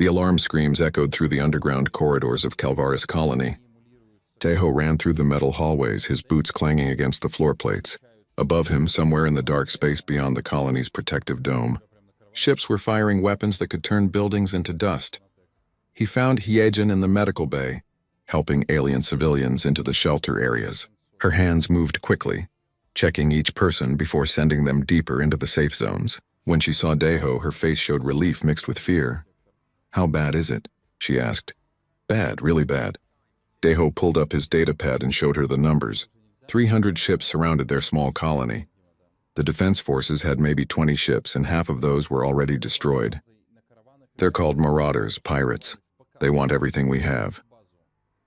The alarm screams echoed through the underground corridors of Calvaris colony. Tejo ran through the metal hallways, his boots clanging against the floor plates. Above him, somewhere in the dark space beyond the colony's protective dome, ships were firing weapons that could turn buildings into dust. He found Hyejin in the medical bay, helping alien civilians into the shelter areas. Her hands moved quickly, checking each person before sending them deeper into the safe zones. When she saw Tejo, her face showed relief mixed with fear. "How bad is it?" she asked. "Bad, really bad." Tejo pulled up his datapad and showed her the numbers. 300 ships surrounded their small colony. The defense forces had maybe 20 ships, and half of those were already destroyed. "They're called marauders, pirates. They want everything we have."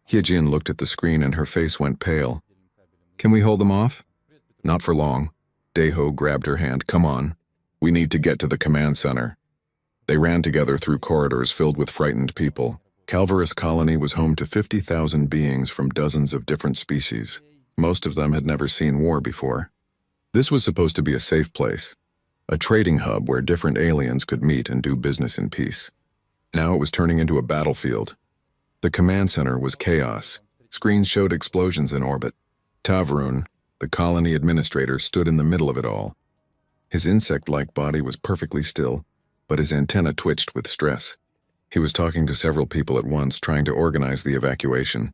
Hyejin looked at the screen and her face went pale. "Can we hold them off?" "Not for long." Tejo grabbed her hand. "Come on. We need to get to the command center." They ran together through corridors filled with frightened people. Calvaris colony was home to 50,000 beings from dozens of different species. Most of them had never seen war before. This was supposed to be a safe place, a trading hub where different aliens could meet and do business in peace. Now it was turning into a battlefield. The command center was chaos. Screens showed explosions in orbit. Tavrun, the colony administrator, stood in the middle of it all. His insect-like body was perfectly still, but his antenna twitched with stress. He was talking to several people at once, trying to organize the evacuation.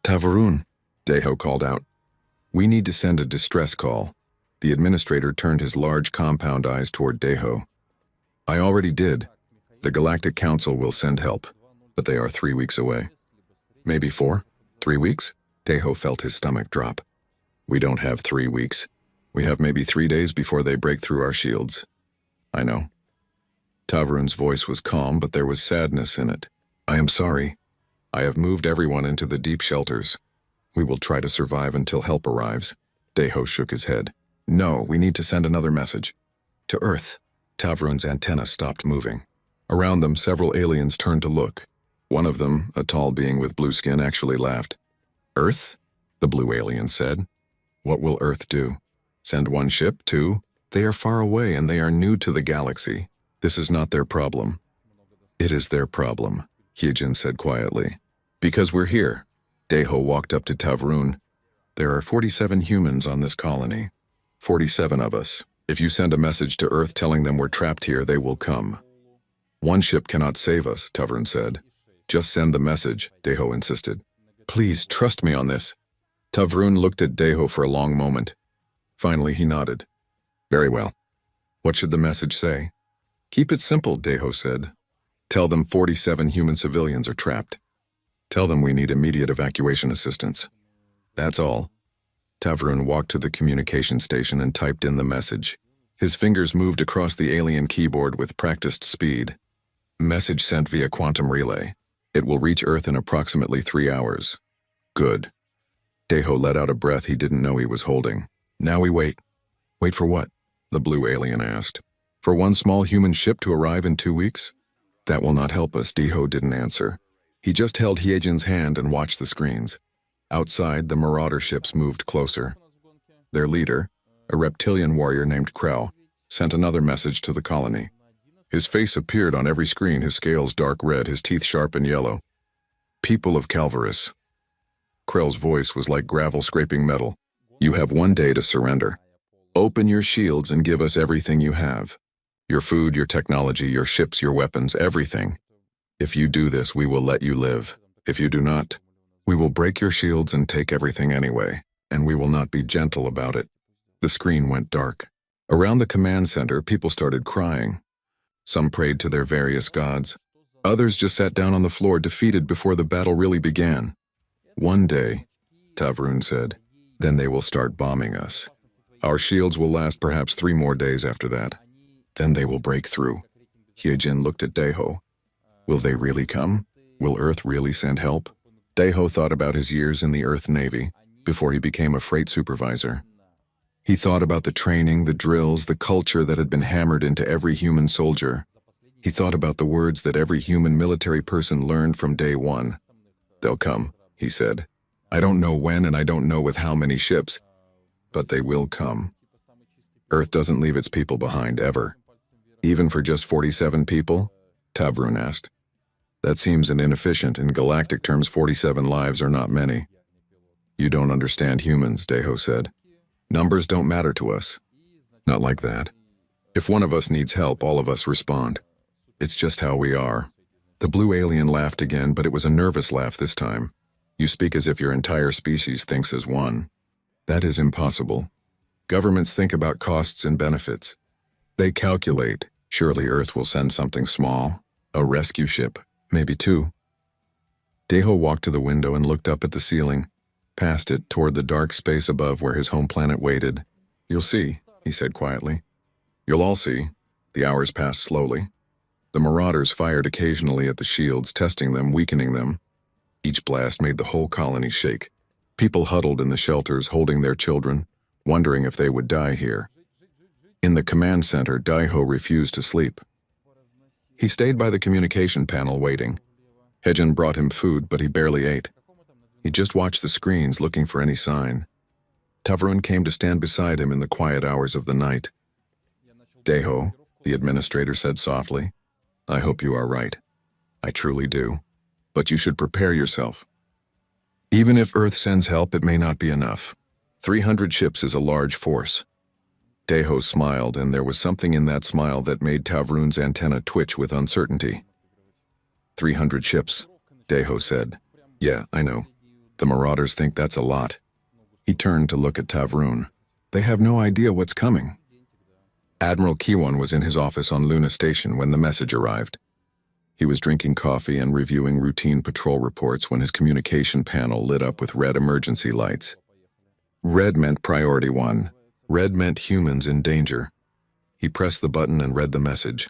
"Tavrun," Tejo called out. "We need to send a distress call." The administrator turned his large compound eyes toward Tejo. "I already did. The Galactic Council will send help, but they are 3 weeks away." "Maybe 4? 3 weeks?" Tejo felt his stomach drop. "We don't have 3 weeks. We have maybe 3 days before they break through our shields." "I know." Tavrun's voice was calm, but there was sadness in it. "I am sorry. I have moved everyone into the deep shelters. We will try to survive until help arrives." Tejo shook his head. "No, we need to send another message. To Earth." Tavrun's antenna stopped moving. Around them, several aliens turned to look. One of them, a tall being with blue skin, actually laughed. "Earth?" the blue alien said. "What will Earth do? Send one ship, 2? They are far away and they are new to the galaxy. This is not their problem." "It is their problem," Hyejin said quietly. "Because we're here." Tejo walked up to Tavrun. "There are 47 humans on this colony. 47 of us. If you send a message to Earth telling them we're trapped here, they will come." "One ship cannot save us," Tavrun said. "Just send the message," Tejo insisted. "Please, trust me on this." Tavrun looked at Tejo for a long moment. Finally, he nodded. "Very well. What should the message say?" "Keep it simple," Tejo said. "Tell them 47 human civilians are trapped. Tell them we need immediate evacuation assistance. That's all." Tavrun walked to the communication station and typed in the message. His fingers moved across the alien keyboard with practiced speed. "Message sent via quantum relay. It will reach Earth in approximately 3 hours." "Good." Tejo let out a breath he didn't know he was holding. "Now we wait." "Wait for what?" the blue alien asked. "For one small human ship to arrive in 2 weeks? That will not help us," Tejo didn't answer. He just held Hyejin's hand and watched the screens. Outside, the marauder ships moved closer. Their leader, a reptilian warrior named Krell, sent another message to the colony. His face appeared on every screen, his scales dark red, his teeth sharp and yellow. "People of Calvaris." Krell's voice was like gravel scraping metal. "You have 1 day to surrender. Open your shields and give us everything you have. Your food, your technology, your ships, your weapons, everything. If you do this, we will let you live. If you do not, we will break your shields and take everything anyway, and we will not be gentle about it." The screen went dark. Around the command center, people started crying. Some prayed to their various gods. Others just sat down on the floor, defeated before the battle really began. "1 day," Tavrun said, "then they will start bombing us. Our shields will last perhaps 3 more days after that. Then they will break through." Hyejin looked at Tejo. "Will they really come? Will Earth really send help?" Tejo thought about his years in the Earth Navy before he became a freight supervisor. He thought about the training, the drills, the culture that had been hammered into every human soldier. He thought about the words that every human military person learned from day one. "They'll come," he said. "I don't know when and I don't know with how many ships, but they will come." Earth doesn't leave its people behind, ever. "Even for just 47 people?" Tavrun asked. That seems an inefficient. In galactic terms, 47 lives are not many. You don't understand humans, Deho said. Numbers don't matter to us. Not like that. If one of us needs help, all of us respond. It's just how we are. The blue alien laughed again, but it was a nervous laugh this time. You speak as if your entire species thinks as one. That is impossible. Governments think about costs and benefits. They calculate. Surely Earth will send something small. A rescue ship. Maybe two. Deho walked to the window and looked up at the ceiling, past it toward the dark space above where his home planet waited. You'll see, he said quietly. You'll all see. The hours passed slowly. The marauders fired occasionally at the shields, testing them, weakening them. Each blast made the whole colony shake. People huddled in the shelters, holding their children, wondering if they would die here. In the command center, Daiho refused to sleep. He stayed by the communication panel waiting. Hejin brought him food, but he barely ate. He just watched the screens, looking for any sign. Tavrun came to stand beside him in the quiet hours of the night. Deho, the administrator said softly, I hope you are right. I truly do. But you should prepare yourself. Even if Earth sends help, it may not be enough. 300 ships is a large force. Deho smiled, and there was something in that smile that made Tavrun's antenna twitch with uncertainty. 300 ships, Deho said. Yeah, I know. The marauders think that's a lot. He turned to look at Tavrun. They have no idea what's coming. Admiral Kiwan was in his office on Luna Station when the message arrived. He was drinking coffee and reviewing routine patrol reports when his communication panel lit up with red emergency lights. Red meant Priority 1. Red meant humans in danger. He pressed the button and read the message.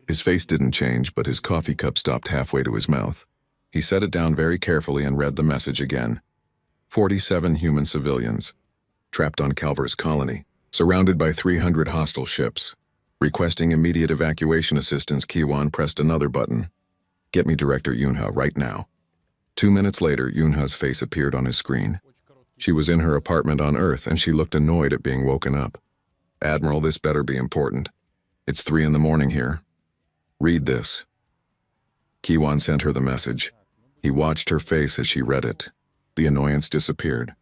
His face didn't change, but his coffee cup stopped halfway to his mouth. He set it down very carefully and read the message again. 47 human civilians, trapped on Calvar's colony, surrounded by 300 hostile ships. Requesting immediate evacuation assistance, Kiwan pressed another button. Get me Director Yunha right now. 2 minutes later, Yunha's face appeared on his screen. She was in her apartment on Earth, and she looked annoyed at being woken up. Admiral, this better be important. It's 3 a.m. here. Read this. Kiwan sent her the message. He watched her face as she read it. The annoyance disappeared.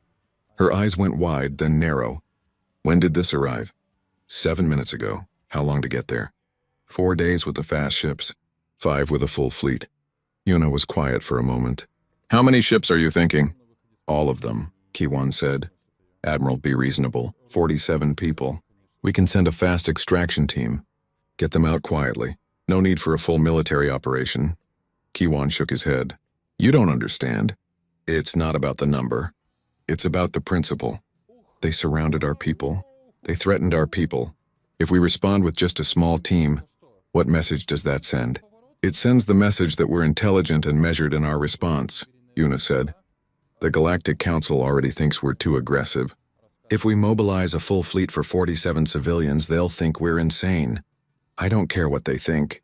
Her eyes went wide, then narrow. When did this arrive? 7 minutes ago. How long to get there? 4 days with the fast ships. 5 with a full fleet. Yuna was quiet for a moment. How many ships are you thinking? All of them, Kiwan said. Admiral, be reasonable. 47 people. We can send a fast extraction team. Get them out quietly. No need for a full military operation. Kiwan shook his head. You don't understand. It's not about the number. It's about the principle. They surrounded our people. They threatened our people. If we respond with just a small team, what message does that send? It sends the message that we're intelligent and measured in our response, Yuna said. The Galactic Council already thinks we're too aggressive. If we mobilize a full fleet for 47 civilians, they'll think we're insane. I don't care what they think.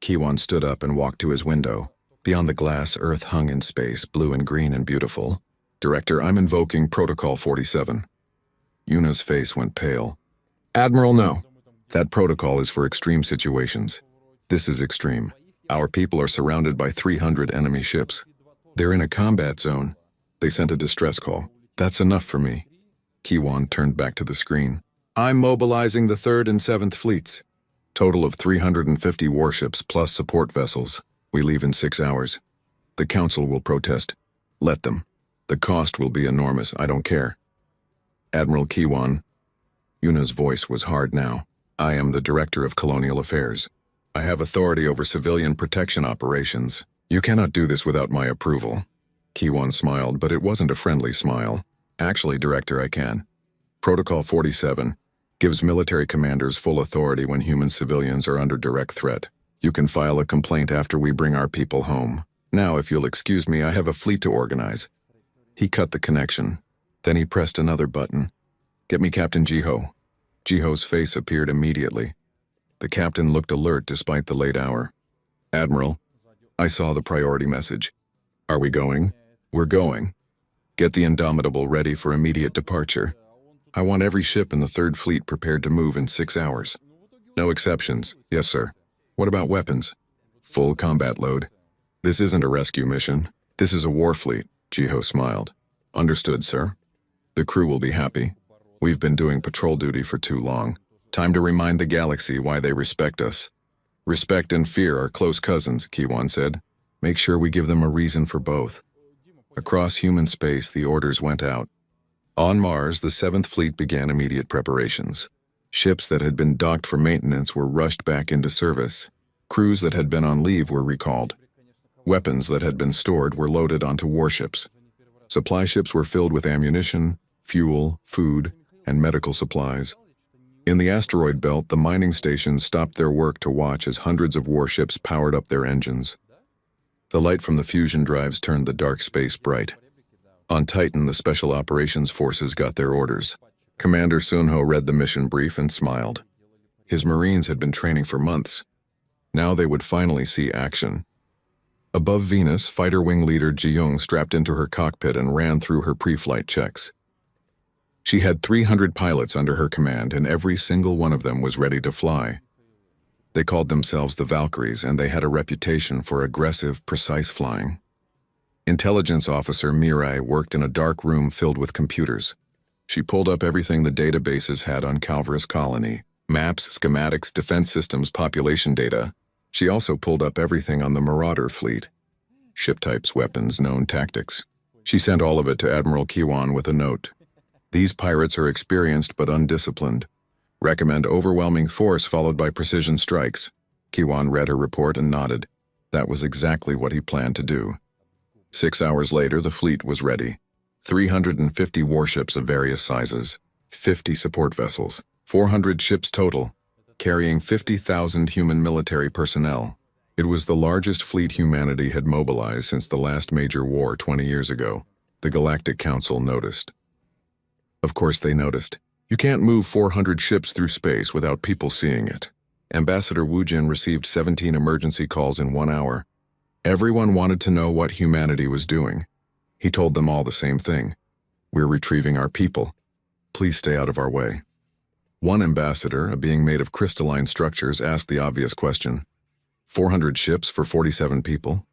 Kiwan stood up and walked to his window. Beyond the glass, Earth hung in space, blue and green and beautiful. Director, I'm invoking Protocol 47. Yuna's face went pale. Admiral, no. That protocol is for extreme situations. This is extreme. Our people are surrounded by 300 enemy ships. They're in a combat zone. They sent a distress call. That's enough for me. Kiwan turned back to the screen. I'm mobilizing the 3rd and 7th fleets. Total of 350 warships plus support vessels. We leave in 6 hours. The Council will protest. Let them. The cost will be enormous. I don't care. Admiral Kiwan. Yuna's voice was hard now. I am the Director of Colonial Affairs. I have authority over civilian protection operations. You cannot do this without my approval. Kiwan smiled, but it wasn't a friendly smile. Actually, Director, I can. Protocol 47 gives military commanders full authority when human civilians are under direct threat. You can file a complaint after we bring our people home. Now, if you'll excuse me, I have a fleet to organize. He cut the connection. Then he pressed another button. Get me Captain Jiho. Jiho's face appeared immediately. The captain looked alert despite the late hour. Admiral, I saw the priority message. Are we going? We're going. Get the Indomitable ready for immediate departure. I want every ship in the 3rd Fleet prepared to move in 6 hours. No exceptions. Yes, sir. What about weapons? Full combat load. This isn't a rescue mission. This is a war fleet, Jiho smiled. Understood, sir. The crew will be happy. We've been doing patrol duty for too long. Time to remind the galaxy why they respect us. Respect and fear are close cousins, Kiwan said. Make sure we give them a reason for both. Across human space, the orders went out. On Mars, the Seventh Fleet began immediate preparations. Ships that had been docked for maintenance were rushed back into service. Crews that had been on leave were recalled. Weapons that had been stored were loaded onto warships. Supply ships were filled with ammunition, fuel, food, and medical supplies. In the asteroid belt, the mining stations stopped their work to watch as hundreds of warships powered up their engines. The light from the fusion drives turned the dark space bright. On Titan, the Special Operations Forces got their orders. Commander Sunho read the mission brief and smiled. His Marines had been training for months. Now they would finally see action. Above Venus, fighter wing leader Ji-young strapped into her cockpit and ran through her pre-flight checks. She had 300 pilots under her command, and every single one of them was ready to fly. They called themselves the Valkyries, and they had a reputation for aggressive, precise flying. Intelligence officer Mirai worked in a dark room filled with computers. She pulled up everything the databases had on Calvaris Colony: maps, schematics, defense systems, population data. She also pulled up everything on the Marauder fleet: ship types, weapons, known tactics. She sent all of it to Admiral Kiwan with a note. These pirates are experienced but undisciplined. Recommend overwhelming force followed by precision strikes. Kiwan read her report and nodded. That was exactly what he planned to do. 6 hours later, the fleet was ready. 350 warships of various sizes, 50 support vessels, 400 ships total, carrying 50,000 human military personnel. It was the largest fleet humanity had mobilized since the last major war 20 years ago. The Galactic Council noticed. Of course they noticed. You can't move 400 ships through space without people seeing it. Ambassador Wu Jin received 17 emergency calls in 1 hour. Everyone wanted to know what humanity was doing. He told them all the same thing. We're retrieving our people. Please stay out of our way. One ambassador, a being made of crystalline structures, asked the obvious question. 400 ships for 47 people?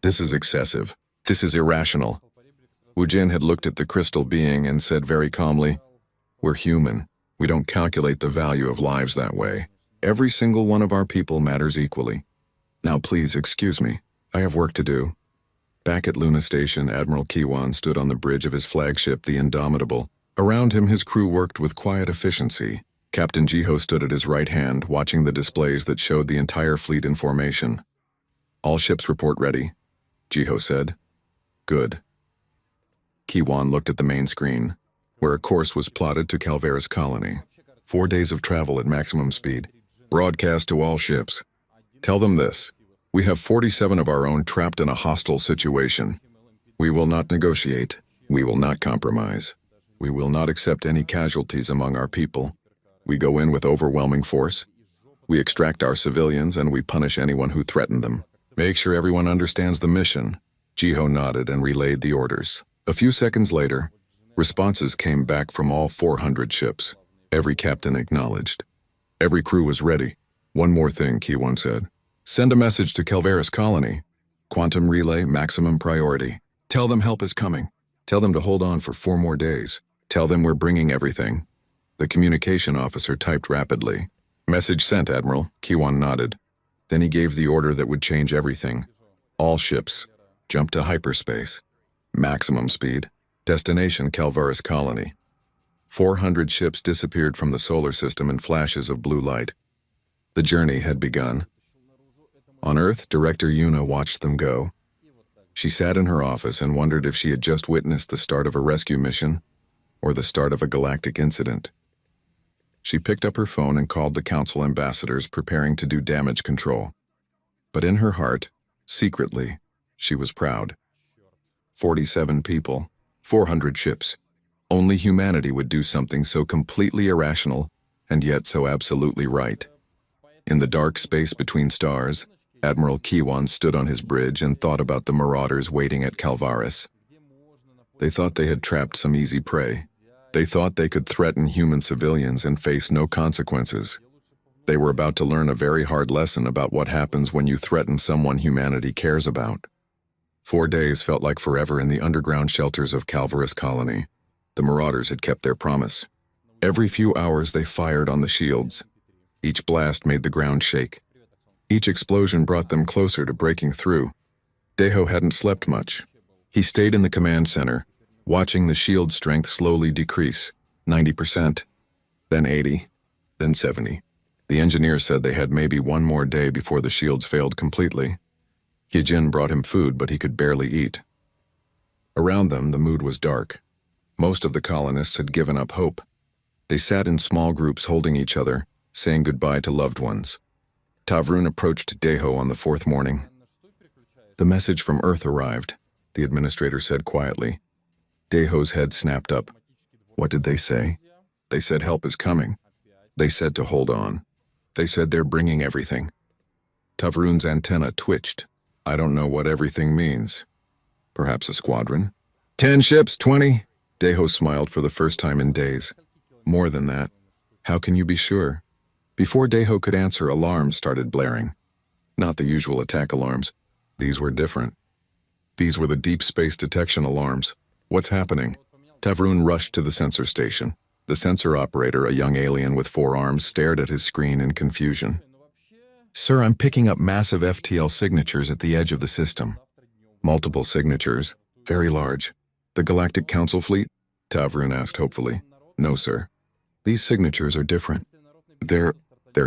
This is excessive. This is irrational. Wu Jin had looked at the crystal being and said very calmly, We're human. We don't calculate the value of lives that way. Every single one of our people matters equally. Now please excuse me. I have work to do. Back at Luna Station, Admiral Kiwan stood on the bridge of his flagship, the Indomitable. Around him, his crew worked with quiet efficiency. Captain Jiho stood at his right hand, watching the displays that showed the entire fleet in formation. All ships report ready, Jiho said. Good. Kiwan looked at the main screen, where a course was plotted to Calvaris Colony. 4 days of travel at maximum speed. Broadcast to all ships. Tell them this. We have 47 of our own trapped in a hostile situation. We will not negotiate. We will not compromise. We will not accept any casualties among our people. We go in with overwhelming force. We extract our civilians and we punish anyone who threatened them. Make sure everyone understands the mission. Jiho nodded and relayed the orders. A few seconds later, responses came back from all 400 ships. Every captain acknowledged. Every crew was ready. One more thing, Kiwan said. Send a message to Calvaris Colony. Quantum relay, maximum priority. Tell them help is coming. Tell them to hold on for 4 more days. Tell them we're bringing everything. The communication officer typed rapidly. Message sent, Admiral. Kiwan nodded. Then he gave the order that would change everything. All ships, jump to hyperspace. Maximum speed. Destination Calvaris Colony. 400 ships disappeared from the solar system in flashes of blue light. The journey had begun. On Earth, Director Yuna watched them go. She sat in her office and wondered if she had just witnessed the start of a rescue mission or the start of a galactic incident. She picked up her phone and called the Council ambassadors preparing to do damage control. But in her heart, secretly, she was proud. 47 people, 400 ships. Only humanity would do something so completely irrational and yet so absolutely right. In the dark space between stars, Admiral Kiwan stood on his bridge and thought about the marauders waiting at Calvaris. They thought they had trapped some easy prey. They thought they could threaten human civilians and face no consequences. They were about to learn a very hard lesson about what happens when you threaten someone humanity cares about. 4 days felt like forever in the underground shelters of Calvaris Colony. The marauders had kept their promise. Every few hours they fired on the shields. Each blast made the ground shake. Each explosion brought them closer to breaking through. Deho hadn't slept much. He stayed in the command center, watching the shield strength slowly decrease, 90%, then 80, then 70. The engineers said they had maybe one more day before the shields failed completely. Hyejin brought him food, but he could barely eat. Around them, the mood was dark. Most of the colonists had given up hope. They sat in small groups holding each other, saying goodbye to loved ones. Tavrun approached Deho on the 4th morning. "The message from Earth arrived," the administrator said quietly. Deho's head snapped up. "What did they say?" "They said help is coming. They said to hold on. They said they're bringing everything." Tavrun's antenna twitched. "I don't know what everything means. Perhaps a squadron?" 10 ships, 20? Deho smiled for the first time in days. "More than that. How can you be sure?" Before Deho could answer, alarms started blaring. Not the usual attack alarms. These were different. These were the deep space detection alarms. "What's happening?" Tavrun rushed to the sensor station. The sensor operator, a young alien with 4 arms, stared at his screen in confusion. "Sir, I'm picking up massive FTL signatures at the edge of the system." "Multiple signatures? Very large. The Galactic Council fleet?" Tavrun asked hopefully. "No, sir. These signatures are different. They're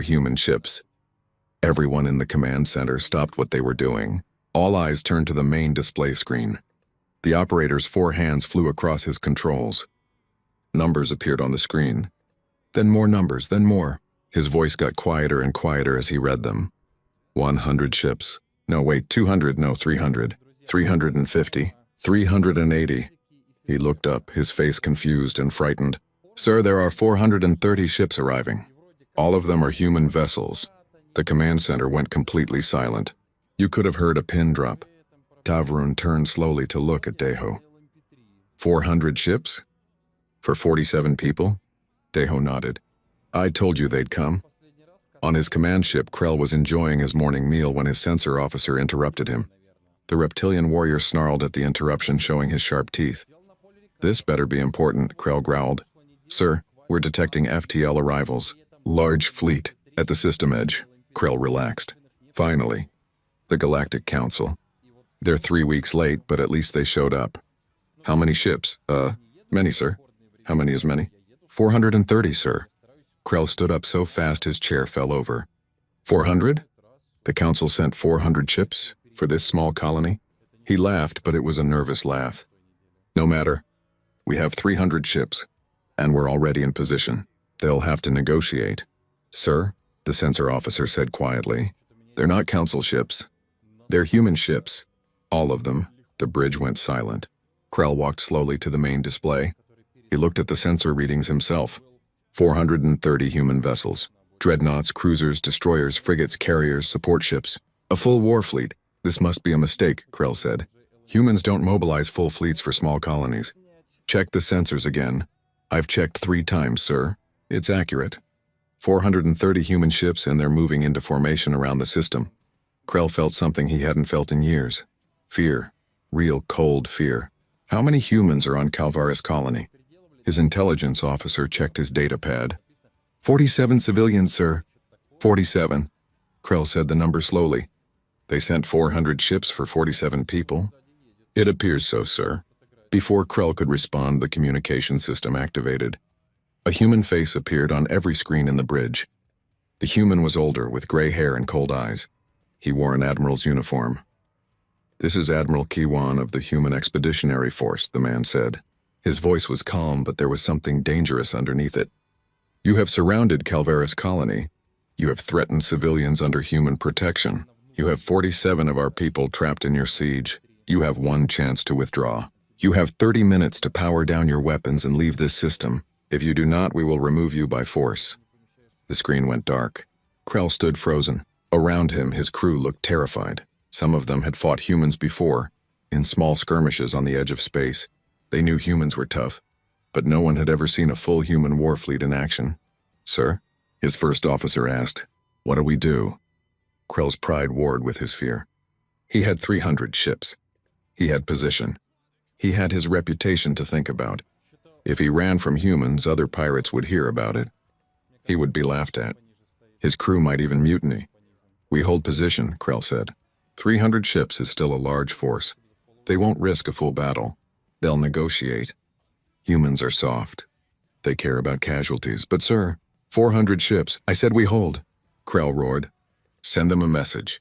human ships." Everyone in the command center stopped what they were doing. All eyes turned to the main display screen. The operator's 4 hands flew across his controls. Numbers appeared on the screen. Then more numbers, then more. His voice got quieter and quieter as he read them. 100 ships. No, wait, 200, no, 300. 350. 380. He looked up, his face confused and frightened. "Sir, there are 430 ships arriving. All of them are human vessels." The command center went completely silent. You could have heard a pin drop. Tavrun turned slowly to look at Deho. 400 ships? For 47 people? Deho nodded. "I told you they'd come." On his command ship, Krell was enjoying his morning meal when his sensor officer interrupted him. The reptilian warrior snarled at the interruption, showing his sharp teeth. "This better be important," Krell growled. "Sir, we're detecting FTL arrivals. Large fleet at the system edge." Krell relaxed. "Finally. The Galactic Council. They're 3 weeks late, but at least they showed up." "How many ships?" Many, sir." "How many is many?" 430, sir." Krell stood up so fast his chair fell over. 400? The council sent 400 ships for this small colony? He laughed, but it was a nervous laugh. "No matter. We have 300 ships, and we're already in position. They'll have to negotiate." "Sir," the sensor officer said quietly, "they're not council ships. They're human ships. All of them." The bridge went silent. Krell walked slowly to the main display. He looked at the sensor readings himself. 430 human vessels. Dreadnoughts, cruisers, destroyers, frigates, carriers, support ships. A full war fleet. "This must be a mistake," Krell said. "Humans don't mobilize full fleets for small colonies." "Check the sensors again." "I've checked 3 times, sir. It's accurate. 430 human ships, and they're moving into formation around the system." Krell felt something he hadn't felt in years. Fear. Real cold fear. "How many humans are on Calvaris Colony?" His intelligence officer checked his data pad. 47 civilians, sir." 47. Krell said the number slowly. "They sent 400 ships for 47 people?" "It appears so, sir." Before Krell could respond, the communication system activated. A human face appeared on every screen in the bridge. The human was older, with gray hair and cold eyes. He wore an admiral's uniform. "This is Admiral Kiwan of the Human Expeditionary Force," the man said. His voice was calm, but there was something dangerous underneath it. "You have surrounded Calvaris Colony. You have threatened civilians under human protection. You have 47 of our people trapped in your siege. You have 1 chance to withdraw. You have 30 minutes to power down your weapons and leave this system. If you do not, we will remove you by force." The screen went dark. Krell stood frozen. Around him, his crew looked terrified. Some of them had fought humans before, in small skirmishes on the edge of space. They knew humans were tough, but no one had ever seen a full human war fleet in action. "Sir?" his first officer asked. What do we do? Krell's pride warred with his fear. He had 300 ships. He had position. He had his reputation to think about. If he ran from humans, other pirates would hear about it. He would be laughed at. His crew might even mutiny. We hold position, Krell said. 300 ships is still a large force. They won't risk a full battle. They'll negotiate. Humans are soft. They care about casualties. But sir, 400 ships. I said we hold. Krell roared. Send them a message.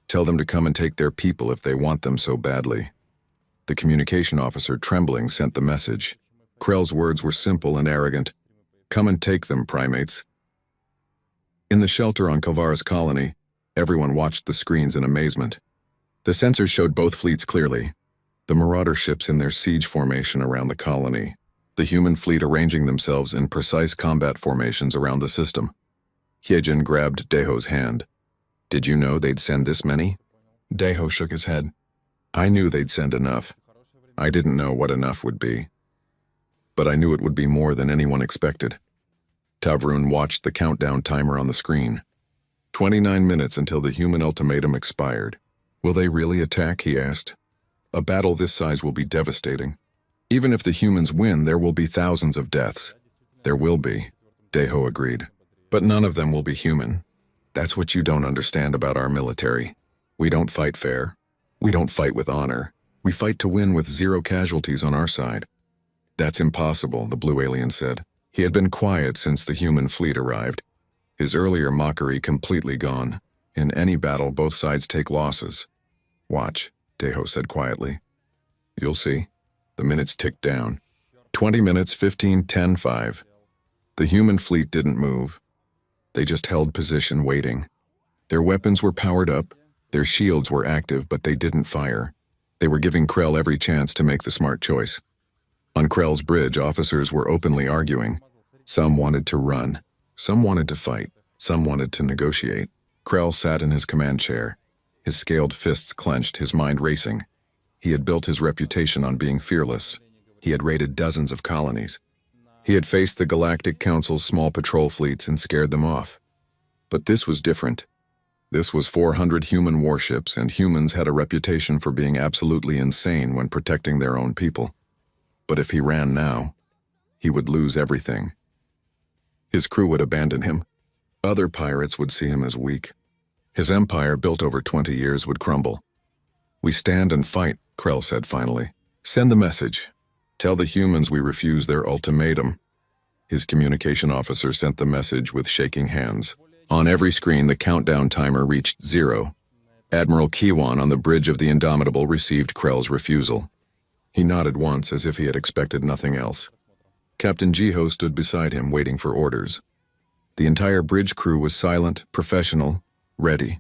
Tell them to come and take their people if they want them so badly. The communication officer, trembling, sent the message. Krell's words were simple and arrogant. Come and take them, primates. In the shelter on Calvaris colony, everyone watched the screens in amazement. The sensors showed both fleets clearly. The marauder ships in their siege formation around the colony. The human fleet arranging themselves in precise combat formations around the system. Hyejin grabbed Daeho's hand. Did you know they'd send this many? Daeho shook his head. I knew they'd send enough. I didn't know what enough would be. But I knew it would be more than anyone expected. Tavrun watched the countdown timer on the screen. 29 minutes until the human ultimatum expired. Will they really attack, he asked. A battle this size will be devastating. Even if the humans win, there will be thousands of deaths. There will be, Daeho agreed. But none of them will be human. That's what you don't understand about our military. We don't fight fair. We don't fight with honor. We fight to win with 0 casualties on our side. That's impossible, the blue alien said. He had been quiet since the human fleet arrived. His earlier mockery completely gone. In any battle, both sides take losses. Watch, Daeho said quietly. You'll see. The minutes ticked down. 20 minutes, 15, 10, 5. The human fleet didn't move. They just held position, waiting. Their weapons were powered up. Their shields were active, but they didn't fire. They were giving Krell every chance to make the smart choice. On Krell's bridge, officers were openly arguing. Some wanted to run. Some wanted to fight. Some wanted to negotiate. Krell sat in his command chair. His scaled fists clenched, his mind racing. He had built his reputation on being fearless. He had raided dozens of colonies. He had faced the Galactic Council's small patrol fleets and scared them off. But this was different. This was 400 human warships, and humans had a reputation for being absolutely insane when protecting their own people. But if he ran now, he would lose everything. His crew would abandon him. Other pirates would see him as weak. His empire, built over 20 years, would crumble. We stand and fight, Krell said finally. Send the message. Tell the humans we refuse their ultimatum. His communication officer sent the message with shaking hands. On every screen, the countdown timer reached 0. Admiral Kiwan on the bridge of the Indomitable received Krell's refusal. He nodded once as if he had expected nothing else. Captain Jiho stood beside him, waiting for orders. The entire bridge crew was silent, professional, ready.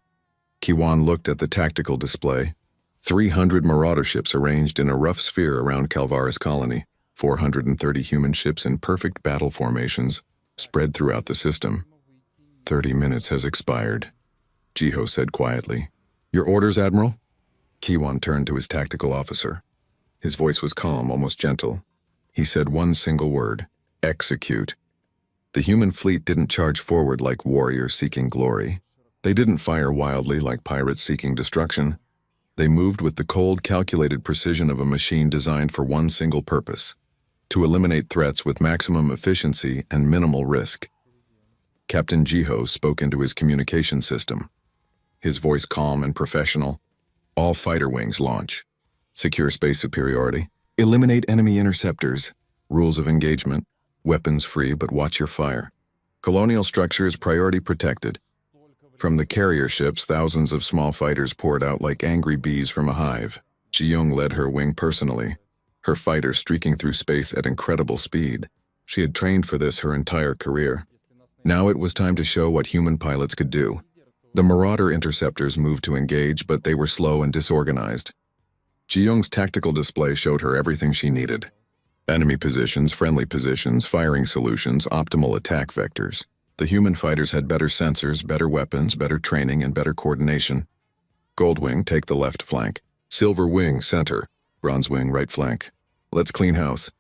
Kiwan looked at the tactical display. 300 marauder ships arranged in a rough sphere around Calvaris colony, 430 human ships in perfect battle formations, spread throughout the system. 30 minutes has expired, Jiho said quietly. Your orders, Admiral? Kiwan turned to his tactical officer. His voice was calm, almost gentle. He said one single word, execute. The human fleet didn't charge forward like warriors seeking glory. They didn't fire wildly like pirates seeking destruction. They moved with the cold, calculated precision of a machine designed for one single purpose, to eliminate threats with maximum efficiency and minimal risk. Captain Jiho spoke into his communication system. His voice calm and professional. All fighter wings launch. Secure space superiority. Eliminate enemy interceptors. Rules of engagement. Weapons free, but watch your fire. Colonial structures priority protected. From the carrier ships, thousands of small fighters poured out like angry bees from a hive. Ji-young led her wing personally, her fighters streaking through space at incredible speed. She had trained for this her entire career. Now it was time to show what human pilots could do. The Marauder interceptors moved to engage, but they were slow and disorganized. Ji-young's tactical display showed her everything she needed. Enemy positions, friendly positions, firing solutions, optimal attack vectors. The human fighters had better sensors, better weapons, better training, and better coordination. Goldwing, take the left flank. Silver Wing, center. Bronze Wing, right flank. Let's clean house.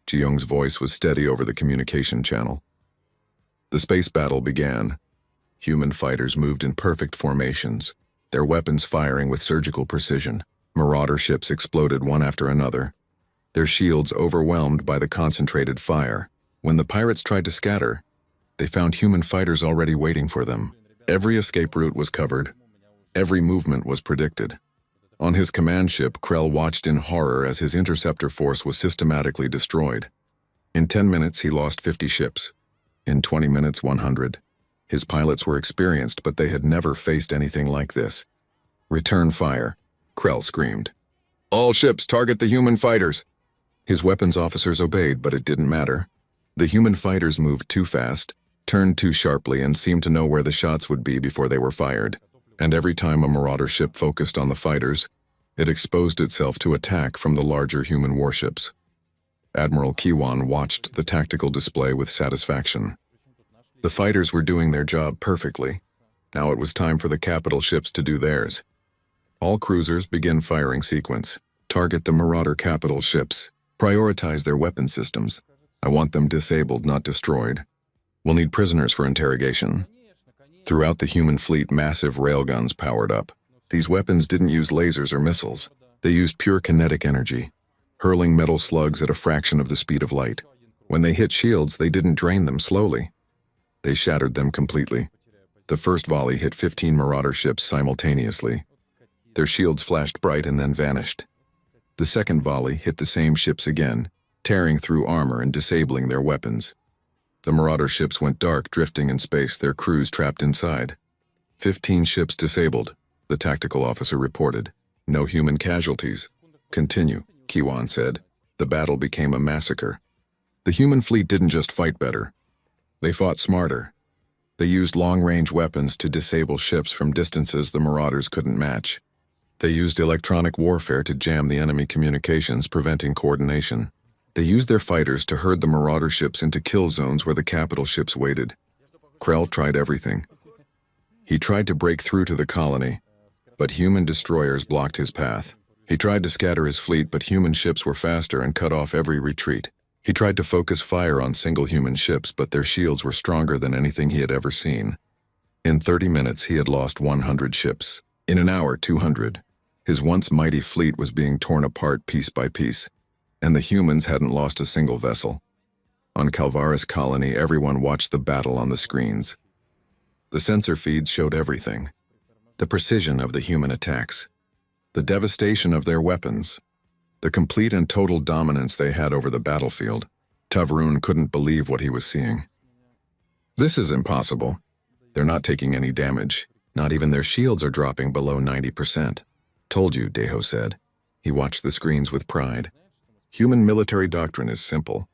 Ji-young's voice was steady over the communication channel. The space battle began. Human fighters moved in perfect formations, their weapons firing with surgical precision. Marauder ships exploded one after another, their shields overwhelmed by the concentrated fire. When the pirates tried to scatter, they found human fighters already waiting for them. Every escape route was covered. Every movement was predicted. On his command ship, Krell watched in horror as his interceptor force was systematically destroyed. In 10 minutes, he lost 50 ships. In 20 minutes, 100. His pilots were experienced, but they had never faced anything like this. "Return fire," Krell screamed. "All ships target the human fighters." His weapons officers obeyed, but it didn't matter. The human fighters moved too fast, turned too sharply, and seemed to know where the shots would be before they were fired. And every time a Marauder ship focused on the fighters, it exposed itself to attack from the larger human warships. Admiral Kiwan watched the tactical display with satisfaction. The fighters were doing their job perfectly. Now it was time for the capital ships to do theirs. All cruisers begin firing sequence. Target the Marauder capital ships. Prioritize their weapon systems. I want them disabled, not destroyed. We'll need prisoners for interrogation. Throughout the human fleet, massive railguns powered up. These weapons didn't use lasers or missiles. They used pure kinetic energy, hurling metal slugs at a fraction of the speed of light. When they hit shields, they didn't drain them slowly. They shattered them completely. The first volley hit 15 Marauder ships simultaneously. Their shields flashed bright and then vanished. The second volley hit the same ships again, tearing through armor and disabling their weapons. The Marauder ships went dark, drifting in space, their crews trapped inside. 15 ships disabled, the tactical officer reported. No human casualties. "Continue," Kiwan said. The battle became a massacre. The human fleet didn't just fight better. They fought smarter. They used long-range weapons to disable ships from distances the Marauders couldn't match. They used electronic warfare to jam the enemy communications, preventing coordination. They used their fighters to herd the Marauder ships into kill zones where the capital ships waited. Krell tried everything. He tried to break through to the colony, but human destroyers blocked his path. He tried to scatter his fleet, but human ships were faster and cut off every retreat. He tried to focus fire on single human ships, but their shields were stronger than anything he had ever seen. In 30 minutes, he had lost 100 ships. In an hour, 200. His once mighty fleet was being torn apart piece by piece, and the humans hadn't lost a single vessel. On Calvaris Colony, everyone watched the battle on the screens. The sensor feeds showed everything. The precision of the human attacks, the devastation of their weapons, the complete and total dominance they had over the battlefield. Tavroon couldn't believe what he was seeing. "This is impossible. They're not taking any damage. Not even their shields are dropping below 90%. "Told you," Deho said. He watched the screens with pride. Human military doctrine is simple.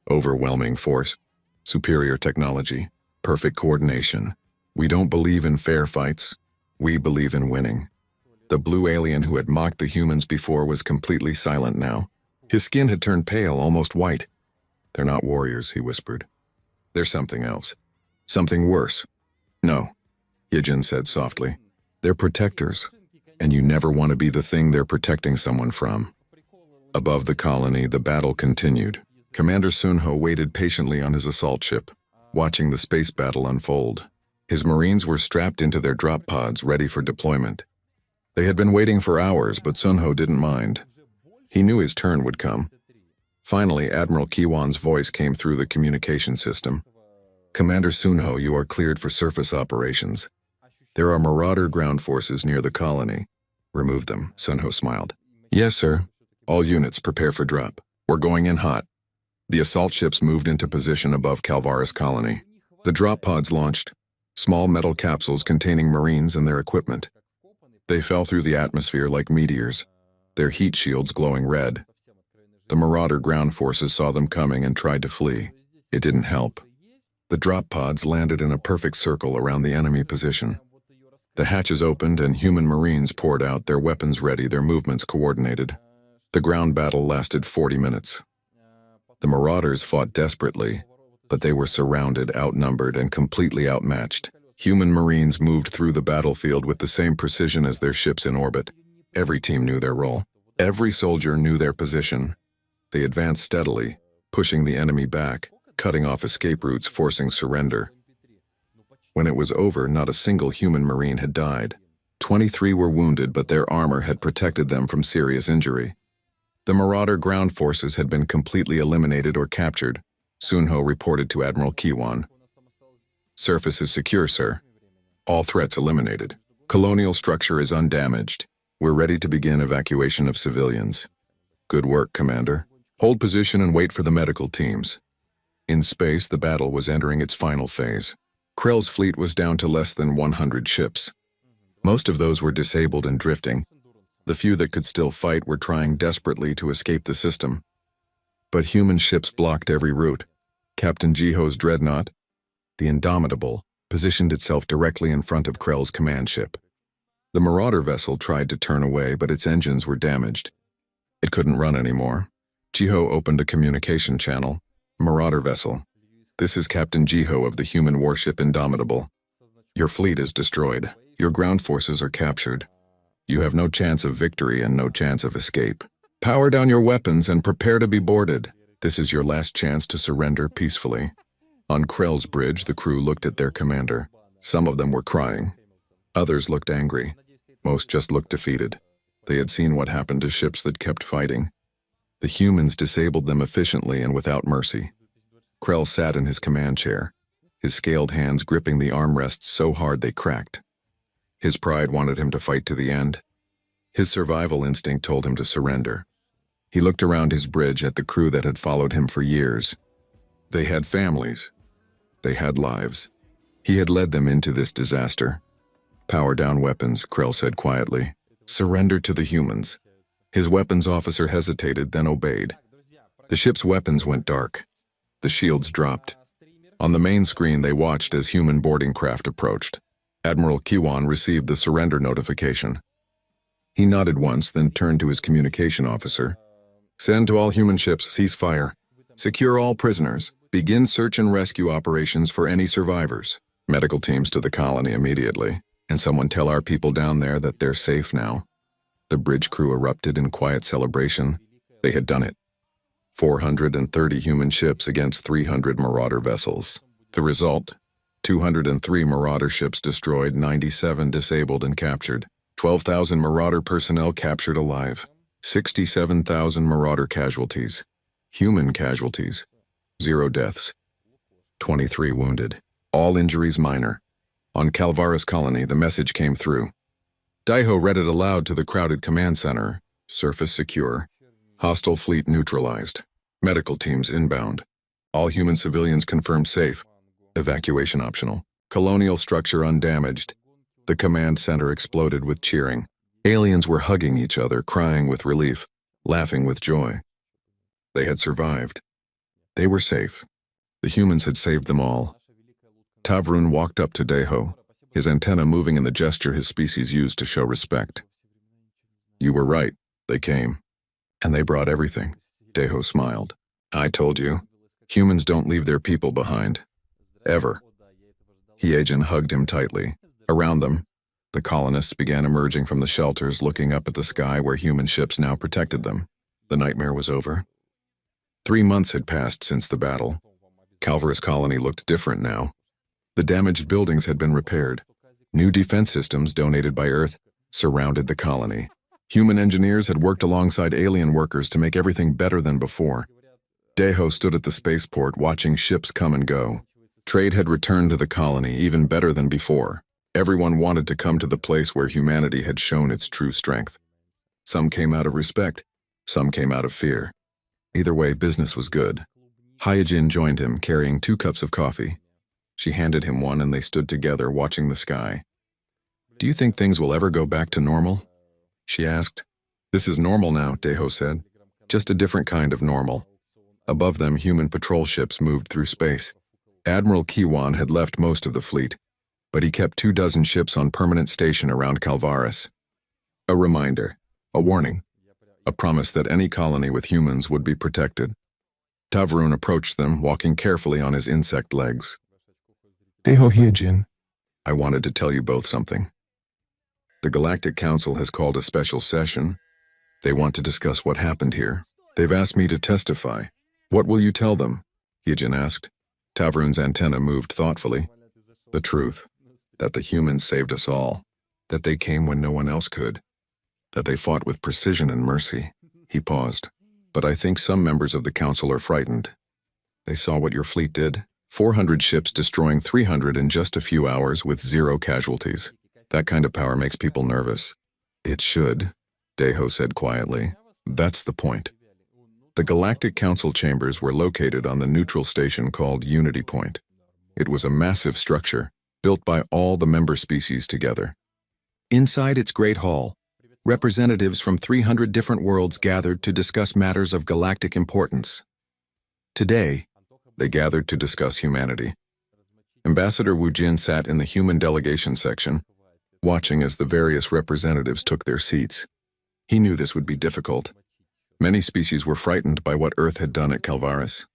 Overwhelming force, superior technology, perfect coordination. We don't believe in fair fights. We believe in winning. The blue alien who had mocked the humans before was completely silent now. His skin had turned pale, almost white. "They're not warriors," he whispered. "They're something else. Something worse." "No," Yijin said softly. "They're protectors, and you never want to be the thing they're protecting someone from." Above the colony, the battle continued. Commander Sunho waited patiently on his assault ship, watching the space battle unfold. His Marines were strapped into their drop pods, ready for deployment. They had been waiting for hours, but Sunho didn't mind. He knew his turn would come. Finally, Admiral Kiwan's voice came through the communication system. "Commander Sunho, you are cleared for surface operations. There are Marauder ground forces near the colony. Remove them," Sunho smiled. "Yes, sir. All units prepare for drop. We're going in hot." The assault ships moved into position above Calvaris Colony. The drop pods launched, small metal capsules containing Marines and their equipment. They fell through the atmosphere like meteors, their heat shields glowing red. The Marauder ground forces saw them coming and tried to flee. It didn't help. The drop pods landed in a perfect circle around the enemy position. The hatches opened and human Marines poured out, their weapons ready, their movements coordinated. The ground battle lasted 40 minutes. The Marauders fought desperately, but they were surrounded, outnumbered, and completely outmatched. Human Marines moved through the battlefield with the same precision as their ships in orbit. Every team knew their role. Every soldier knew their position. They advanced steadily, pushing the enemy back, cutting off escape routes, forcing surrender. When it was over, not a single human marine had died. 23 were wounded, but their armor had protected them from serious injury. The Marauder ground forces had been completely eliminated or captured. Sunho reported to Admiral Kiwan. Surface is secure, sir. All threats eliminated. Colonial structure is undamaged. We're ready to begin evacuation of civilians. Good work, Commander. Hold position and wait for the medical teams. In space, the battle was entering its final phase. Krell's fleet was down to less than 100 ships. Most of those were disabled and drifting. The few that could still fight were trying desperately to escape the system. But human ships blocked every route. Captain Jiho's dreadnought, the Indomitable, positioned itself directly in front of Krell's command ship. The Marauder vessel tried to turn away, but its engines were damaged. It couldn't run anymore. Jiho opened a communication channel. Marauder vessel. This is Captain Jiho of the human warship Indomitable. Your fleet is destroyed. Your ground forces are captured. You have no chance of victory and no chance of escape. Power down your weapons and prepare to be boarded. This is your last chance to surrender peacefully. On Krell's bridge, the crew looked at their commander. Some of them were crying. Others looked angry. Most just looked defeated. They had seen what happened to ships that kept fighting. The humans disabled them efficiently and without mercy. Krell sat in his command chair, his scaled hands gripping the armrests so hard they cracked. His pride wanted him to fight to the end. His survival instinct told him to surrender. He looked around his bridge at the crew that had followed him for years. They had families. They had lives. He had led them into this disaster. Power down weapons, Krell said quietly. Surrender to the humans. His weapons officer hesitated, then obeyed. The ship's weapons went dark. The shields dropped. On the main screen, they watched as human boarding craft approached. Admiral Kiwan received the surrender notification. He nodded once, then turned to his communication officer. Send to all human ships, cease fire. Secure all prisoners. Begin search and rescue operations for any survivors. Medical teams to the colony immediately. And someone tell our people down there that they're safe now. The bridge crew erupted in quiet celebration. They had done it. 430 human ships against 300 Marauder vessels. The result? 203 Marauder ships destroyed, 97 disabled and captured. 12,000 Marauder personnel captured alive. 67,000 Marauder casualties. Human casualties. 0 deaths. 23 wounded. All injuries minor. On Calvaris colony, the message came through. Daiho read it aloud to the crowded command center. Surface secure. Hostile fleet neutralized. Medical teams inbound. All human civilians confirmed safe. Evacuation optional. Colonial structure undamaged. The command center exploded with cheering. Aliens were hugging each other, crying with relief, laughing with joy. They had survived. They were safe. The humans had saved them all. Tavrun walked up to Daiho, his antenna moving in the gesture his species used to show respect. You were right. They came. And they brought everything. Daiho smiled. I told you. Humans don't leave their people behind. Ever. Hyejin hugged him tightly. Around them, the colonists began emerging from the shelters, looking up at the sky where human ships now protected them. The nightmare was over. 3 months had passed since the battle. Calvaris colony looked different now. The damaged buildings had been repaired. New defense systems donated by Earth surrounded the colony. Human engineers had worked alongside alien workers to make everything better than before. Daiho stood at the spaceport watching ships come and go. Trade had returned to the colony even better than before. Everyone wanted to come to the place where humanity had shown its true strength. Some came out of respect, some came out of fear. Either way, business was good. Hyejin joined him, carrying 2 cups of coffee. She handed him one and they stood together watching the sky. Do you think things will ever go back to normal? She asked. This is normal now, Daiho said. Just a different kind of normal. Above them, human patrol ships moved through space. Admiral Kiwan had left most of the fleet, but he kept 24 ships on permanent station around Calvaris. A reminder, a warning, a promise that any colony with humans would be protected. Tavrun approached them, walking carefully on his insect legs. Daiho Hyejin, I wanted to tell you both something. The Galactic Council has called a special session. They want to discuss what happened here. They've asked me to testify. What will you tell them? Hyejin asked. Tavrun's antenna moved thoughtfully. The truth, that the humans saved us all, that they came when no one else could, that they fought with precision and mercy. He paused. But I think some members of the council are frightened. They saw what your fleet did. 400 ships destroying 300 in just a few hours with 0 casualties. That kind of power makes people nervous. It should, Deho said quietly. That's the point. The Galactic Council chambers were located on the neutral station called Unity Point. It was a massive structure, built by all the member species together. Inside its great hall, representatives from 300 different worlds gathered to discuss matters of galactic importance. Today, they gathered to discuss humanity. Ambassador Wu Jin sat in the human delegation section, watching as the various representatives took their seats. He knew this would be difficult. Many species were frightened by what Earth had done at Calvaris.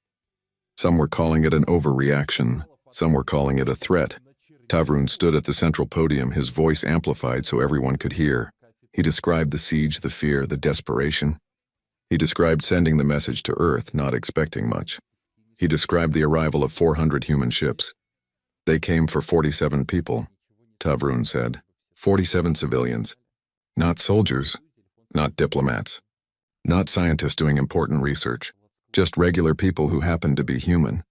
Some were calling it an overreaction. Some were calling it a threat. Tavrun stood at the central podium, his voice amplified so everyone could hear. He described the siege, the fear, the desperation. He described sending the message to Earth, not expecting much. He described the arrival of 400 human ships. They came for 47 people, Tavrun said. 47 civilians. Not soldiers, not diplomats, not scientists doing important research, just regular people who happened to be human.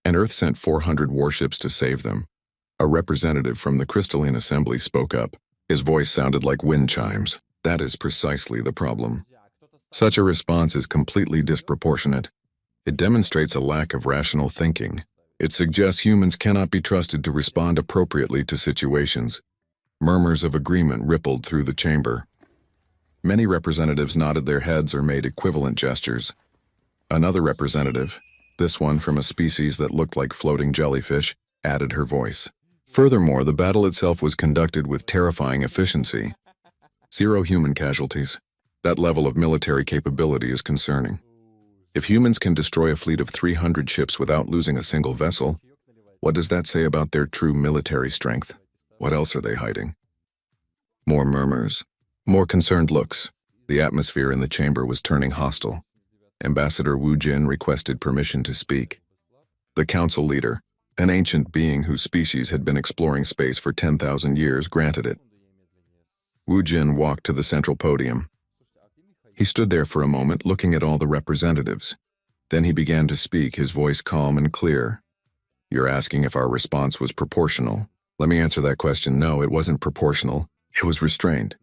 And Earth sent 400 warships to save them. A representative from the Crystalline Assembly spoke up. His voice sounded like wind chimes. That is precisely the problem. Such a response is completely disproportionate. It demonstrates a lack of rational thinking. It suggests humans cannot be trusted to respond appropriately to situations. Murmurs of agreement rippled through the chamber. Many representatives nodded their heads or made equivalent gestures. Another representative, this one from a species that looked like floating jellyfish, added her voice. Furthermore, the battle itself was conducted with terrifying efficiency. 0 human casualties. That level of military capability is concerning. If humans can destroy a fleet of 300 ships without losing a single vessel, what does that say about their true military strength? What else are they hiding? More murmurs. More concerned looks. The atmosphere in the chamber was turning hostile. Ambassador Wu Jin requested permission to speak. The council leader, an ancient being whose species had been exploring space for 10,000 years, granted it. Wu Jin walked to the central podium. He stood there for a moment, looking at all the representatives. Then he began to speak, his voice calm and clear. You're asking if our response was proportional. Let me answer that question. No, it wasn't proportional. It was restrained.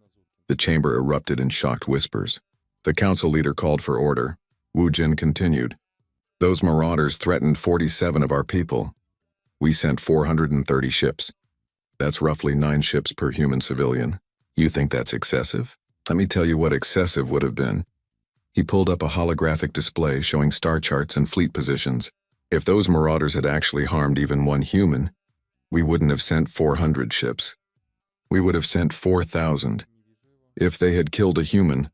The chamber erupted in shocked whispers. The council leader called for order. Wu Jin continued. Those marauders threatened 47 of our people. We sent 430 ships. That's roughly 9 ships per human civilian. You think that's excessive? Let me tell you what excessive would have been. He pulled up a holographic display showing star charts and fleet positions. If those marauders had actually harmed even one human, we wouldn't have sent 400 ships. We would have sent 4,000. If they had killed a human,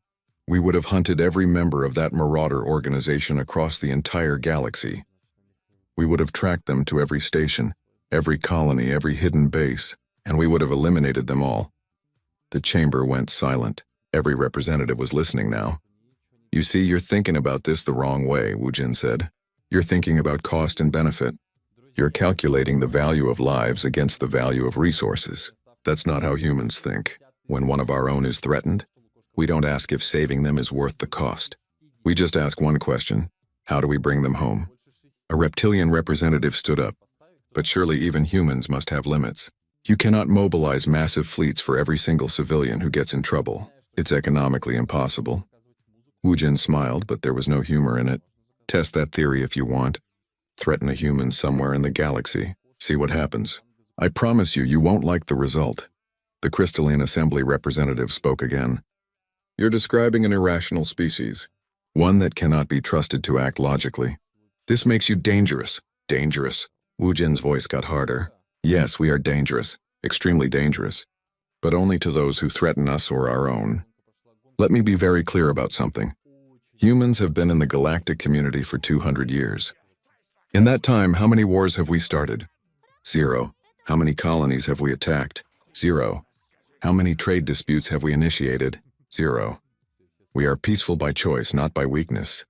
we would have hunted every member of that marauder organization across the entire galaxy. We would have tracked them to every station, every colony, every hidden base, and we would have eliminated them all. The chamber went silent. Every representative was listening now. You see, you're thinking about this the wrong way, Wu Jin said. You're thinking about cost and benefit. You're calculating the value of lives against the value of resources. That's not how humans think. When one of our own is threatened, we don't ask if saving them is worth the cost. We just ask one question: how do we bring them home? A reptilian representative stood up. But surely even humans must have limits. You cannot mobilize massive fleets for every single civilian who gets in trouble. It's economically impossible. Wu Jin smiled, but there was no humor in it. Test that theory if you want. Threaten a human somewhere in the galaxy. See what happens. I promise you, you won't like the result. The Crystalline Assembly representative spoke again. You're describing an irrational species, one that cannot be trusted to act logically. This makes you dangerous. Dangerous. Wu Jin's voice got harder. Yes, we are dangerous, extremely dangerous, but only to those who threaten us or our own. Let me be very clear about something. Humans have been in the galactic community for 200 years. In that time, how many wars have we started? 0. How many colonies have we attacked? 0. How many trade disputes have we initiated? 0. We are peaceful by choice, not by weakness.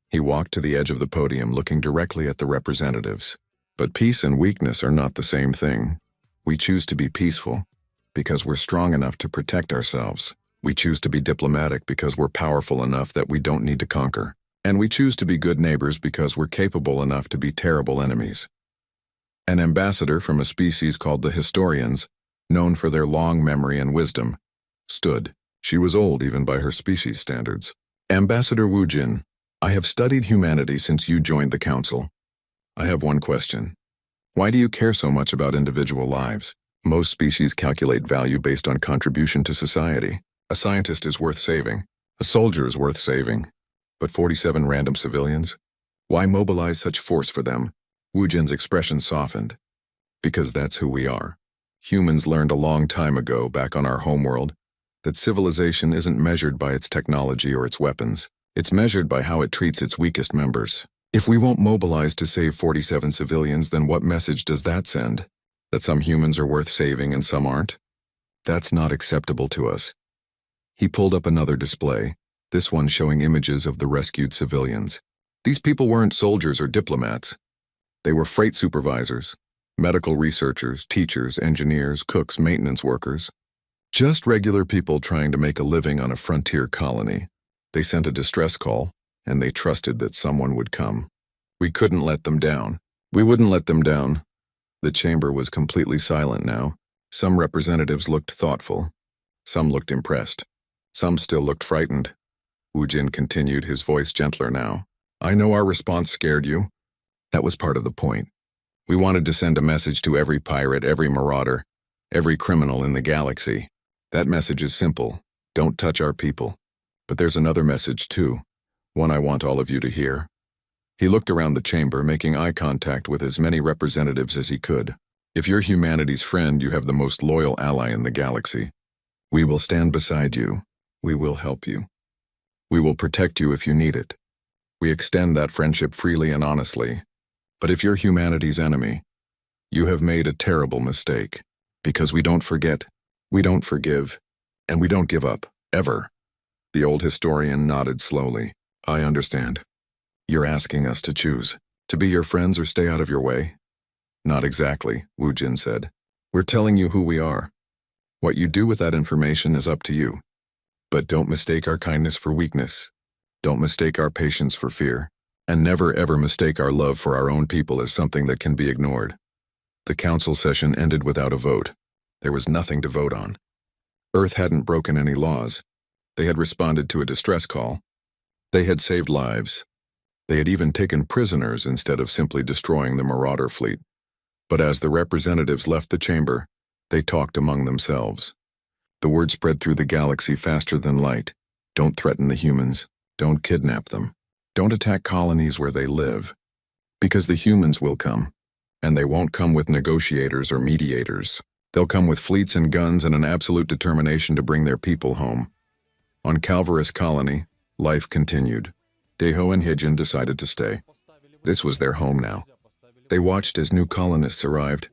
He walked to the edge of the podium, looking directly at the representatives. But peace and weakness are not the same thing. We choose to be peaceful because we're strong enough to protect ourselves. We choose to be diplomatic because we're powerful enough that we don't need to conquer. And we choose to be good neighbors because we're capable enough to be terrible enemies. An ambassador from a species called the Historians, known for their long memory and wisdom, stood. She was old even by her species standards. Ambassador Wu Jin, I have studied humanity since you joined the council. I have one question. Why do you care so much about individual lives? Most species calculate value based on contribution to society. A scientist is worth saving. A soldier is worth saving. But 47 random civilians? Why mobilize such force for them? Wu Jin's expression softened. Because that's who we are. Humans learned a long time ago, back on our homeworld, that civilization isn't measured by its technology or its weapons. It's measured by how it treats its weakest members. If we won't mobilize to save 47 civilians, then what message does that send? That some humans are worth saving and some aren't? That's not acceptable to us. He pulled up another display, this one showing images of the rescued civilians. These people weren't soldiers or diplomats. They were freight supervisors, medical researchers, teachers, engineers, cooks, maintenance workers. Just regular people trying to make a living on a frontier colony. They sent a distress call, and they trusted that someone would come. We couldn't let them down. We wouldn't let them down. The chamber was completely silent now. Some representatives looked thoughtful. Some looked impressed. Some still looked frightened. Wu Jin continued, his voice gentler now. I know our response scared you. That was part of the point. We wanted to send a message to every pirate, every marauder, every criminal in the galaxy. That message is simple. Don't touch our people. But there's another message too, one I want all of you to hear. He looked around the chamber, making eye contact with as many representatives as he could. If you're humanity's friend, you have the most loyal ally in the galaxy. We will stand beside you. We will help you. We will protect you if you need it. We extend that friendship freely and honestly. But if you're humanity's enemy, you have made a terrible mistake. Because we don't forget, we don't forgive, and we don't give up, ever. The old historian nodded slowly. I understand. You're asking us to choose, to be your friends or stay out of your way? Not exactly, Wu Jin said. We're telling you who we are. What you do with that information is up to you. But don't mistake our kindness for weakness. Don't mistake our patience for fear. And never ever mistake our love for our own people as something that can be ignored. The council session ended without a vote. There was nothing to vote on. Earth hadn't broken any laws. They had responded to a distress call. They had saved lives. They had even taken prisoners instead of simply destroying the marauder fleet. But as the representatives left the chamber, they talked among themselves. The word spread through the galaxy faster than light. Don't threaten the humans. Don't kidnap them. Don't attack colonies where they live. Because the humans will come. And they won't come with negotiators or mediators. They'll come with fleets and guns and an absolute determination to bring their people home. On Calvaris Colony, life continued. Deho and Hijin decided to stay. This was their home now. They watched as new colonists arrived,